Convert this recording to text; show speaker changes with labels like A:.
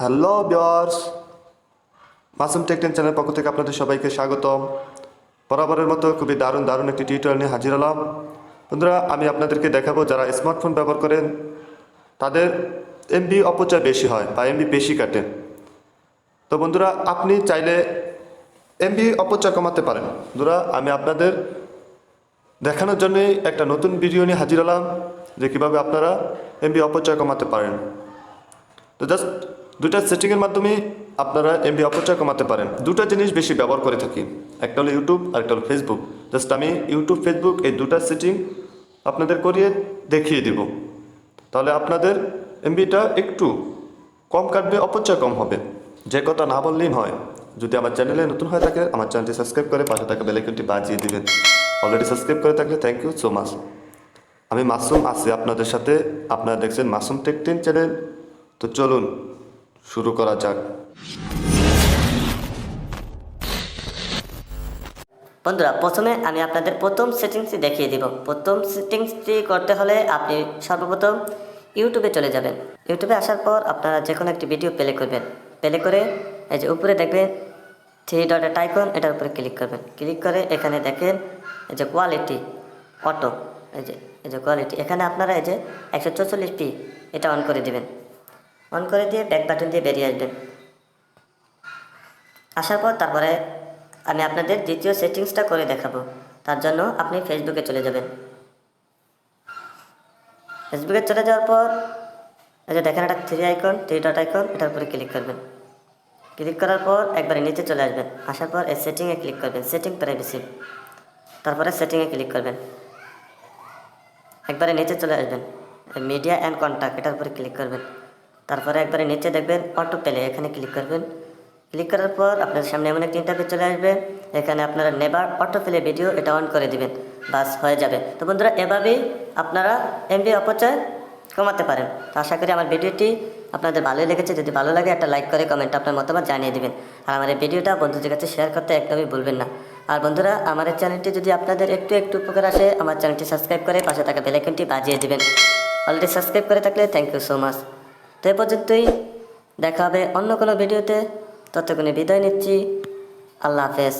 A: Hello viewers, Masum take channel পক্ষ থেকে আপনাদের সবাইকে স্বাগতম। বরাবরের মতো খুবই দারুণ একটি টিউটোরিয়াল নিয়ে হাজির হলাম। বন্ধুরা, আমি আপনাদেরকে দেখাবো যারা স্মার্টফোন ব্যবহার করেন তাদের এমবি অপচয় বেশি হয় বা এমবি বেশি কাটে। তো বন্ধুরা, আপনি চাইলে এমবি অপচয় কমাতে পারেন। বন্ধুরা, আমি আপনাদের দেখানোর জন্যই একটা নতুন ভিডিও নিয়ে হাজির হলাম যে কীভাবে আপনারা এমবি অপচয় কমাতে পারেন। তো জাস্ট দুটা সেটিংয়ের মাধ্যমে আপনারা এমবি অপচয় কমাতে পারেন। দুটো জিনিস বেশি ব্যবহার করে থাকি, একটা হলো ইউটিউব আর একটা হলো ফেসবুক। জাস্ট আমি ইউটিউব ফেসবুক এই দুটা সেটিং আপনাদের করিয়ে দেখিয়ে দিব, তাহলে আপনাদের এমবিটা একটু কম কাটবে, অপচয় কম হবে। যে কথা না বললেই হয়। যদি আমার চ্যানেলে নতুন হয়ে থাকে, আমার চ্যানেলটি সাবস্ক্রাইব করে পাশে থাকা বেল আইকনটি বাজিয়ে দিবেন। অলরেডি সাবস্ক্রাইব করে থাকলে থ্যাংক ইউ সো মাচ। আমি মাসুম আছি আপনাদের সাথে, আপনারা দেখছেন মাসুম টেক চ্যানেল। তো চলুন শুরু করা যাক।
B: বন্ধুরা, প্রথমে আমি আপনাদের প্রথম সেটিংসটি দেখিয়ে দিব। প্রথম সেটিংসটি করতে হলে আপনি সর্বপ্রথম ইউটিউবে চলে যাবেন। ইউটিউবে আসার পর আপনারা যে কোনো একটি ভিডিও প্লে করবেন। প্লে করে এই যে উপরে দেখবেন 3 ডটের আইকন, এটার উপরে ক্লিক করবেন। ক্লিক করে এখানে দেখেন এই যে কোয়ালিটি অটো, এই যে কোয়ালিটি, এখানে আপনারা এই যে 144p এটা অন করে দিবেন। অন করে দিয়ে ব্যাক বাটন দিয়ে বেরিয়ে আসবেন। আসার পর তারপরে আমি আপনাদের দ্বিতীয় সেটিংসটা করে দেখাবো। তার জন্য আপনি ফেসবুকে চলে যাবেন। ফেসবুকে চলে যাওয়ার পর এই যে দেখেন একটা 3 ডট আইকন, এটার উপরে ক্লিক করবেন। ক্লিক করার পর একবারে নিচে চলে আসবেন। আসার পর এই সেটিংয়ে ক্লিক করবেন, সেটিং প্রাইভেসি, তারপরে সেটিংয়ে ক্লিক করবেন। একবারে নিচে চলে আসবেন, মিডিয়া অ্যান্ড কন্ট্যাক্ট, এটার উপরে ক্লিক করবেন। তারপরে একবারে নিচে দেখবেন অটো প্লে, এখানে ক্লিক করবেন। ক্লিক করার পর আপনার সামনে এমন একটা ইন্টারফেস চলে আসবে। এখানে আপনারা নেভার অটো প্লে ভিডিও এটা অন করে দিবেন, বাস হয়ে যাবে। তো বন্ধুরা, এভাবেই আপনারা এমবি অপচয় কমাতে পারেন। তো আশা করি আমার ভিডিওটি আপনাদের ভালোই লেগেছে। যদি ভালো লাগে একটা লাইক করে কমেন্ট আপনার মতামত জানিয়ে দিবেন। আর আমার এই ভিডিওটা বন্ধুদের কাছে শেয়ার করতে একদমই ভুলবেন না। আর বন্ধুরা, আমার এই চ্যানেলটি যদি আপনাদের একটু উপকার আসে, আমার চ্যানেলটি সাবস্ক্রাইব করে পাশে থাকা বেল আইকনটি বাজিয়ে দিবেন। অলরেডি সাবস্ক্রাইব করে থাকলে থ্যাংক ইউ সো মাচ। তো এ পর্যন্তই, দেখা হবে অন্য কোনো ভিডিওতে। ততক্ষণে বিদায় নিচ্ছি। আল্লাহ হাফেজ।